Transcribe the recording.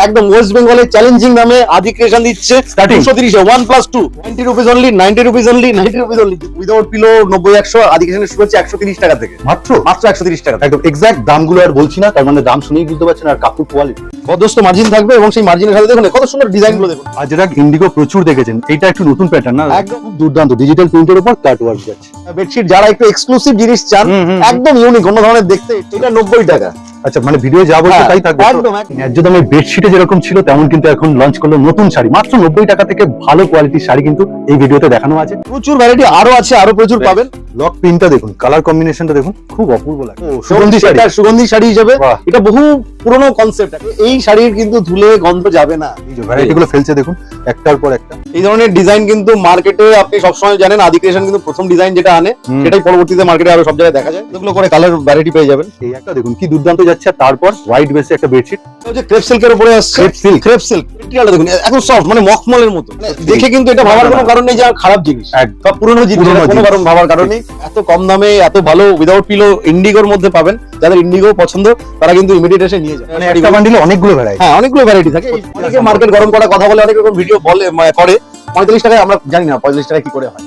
একদম ওয়েস্ট বেঙ্গলের চ্যালেঞ্জিং দামে আদি ক্রিয়েশন দিচ্ছে 230 এ 1+2 90 rupees only 90 rupees only 90 rupees only without pillow 90 100 আদি ক্রিয়েশন শুরু হচ্ছে 130 টাকা থেকে মাত্র 130 টাকা। একদম এক্সাক্ট দামগুলো আর বলছি না, তার মানে দাম শুনেই বুঝতে পারছেন। আর কাপড় কোয়ালিটি পদস্থ মার্জিন থাকবে এবং সেই মার্জিনের সাথে দেখুন কত সুন্দর ডিজাইন গুলো দেখুন। আজরাক ইন্ডিগো প্রচুর দেখেছেন, এটা একটু নতুন প্যাটার্ন না, একদম খুব দুর্দান্ত ডিজিটাল প্রিন্টের উপর কাট ওয়ার্ক যাচ্ছে। বেডশিট যারা একটু এক্সক্লুসিভ জিনিস চান একদম ইউনিক অন্য ধরনের দেখতে, এটা 90 টাকা। আচ্ছা মানে ভিডিও যা বলছে হ্যাঁ, তাই থাকবে একদম, একদম। ন্যায্য দামে বেডশিটে যেরকম ছিল তেমন কিন্তু এখন লঞ্চ করলো নতুন শাড়ি মাত্র 90 টাকা থেকে। ভালো কোয়ালিটির শাড়ি কিন্তু এই ভিডিওতে দেখানো আছে, প্রচুর ভ্যারাইটি আরো আছে, আরো প্রচুর পাবেন। লক প্রিন্টটা দেখুন, কালার কম্বিনেশনটা দেখুন, খুব অপূর্ব লাগে। সুগন্ধি শাড়ি, সুগন্ধি শাড়ি হিসেবে বাহ। এটা বহু পুরনো কনসেপ্ট। এই শাড়ির কিন্তু ধুলে গন্ধ যাবে না। এই যে ভ্যারাইটি গুলো ফেলছে দেখুন একটার পর একটা। এই ধরনের ডিজাইন কিন্তু মার্কেটে আপনি সবসময় জানেন আদি ক্রিয়েশন কিন্তু প্রথম ডিজাইন যেটা আনে সেটাই পরবর্তীতে মার্কেটে আরো সব জায়গায় দেখা যায়। এগুলো করে কালার ভ্যারাইটি পেয়ে যাবেন। এই একটা দেখুন কি দুর্দান্ত যাচ্ছে। তারপর হোয়াইট বেসে একটা বেডশিট, যে ক্রেপ সিল্কের উপরে আসছে, ক্রেপ সিল্ক। ক্রেপ সিল্ক মেটেরিয়ালটা দেখুন এত সফট, মানে মখমলের মতো। দেখে কিন্তু এটা ভাবার কোনো কারণ নেই যে খারাপ জিনিস বা পুরনো জিনিস, পুরনো কোনো জিনিস। কারণ ভাবার কারণ নেই। এত কম দামে এত ভালো উইদাউট পিলো ইন্ডিগোর মধ্যে পাবেন। যাদের ইন্ডিগো পছন্দ তারা কিন্তু ইমিডিয়েট এসে নিয়ে যায়। মানে একটা বান্ডিলে অনেকগুলো ভ্যারাইটি। হ্যাঁ, অনেকগুলো ভ্যারাইটি থাকে। অনেকে মার্কেট গরম করা কথা বলে, অনেক রকম ভিডিও বলে করে 45 টাকায়, আমরা জানি না 45 টাকায় কি করে হয়।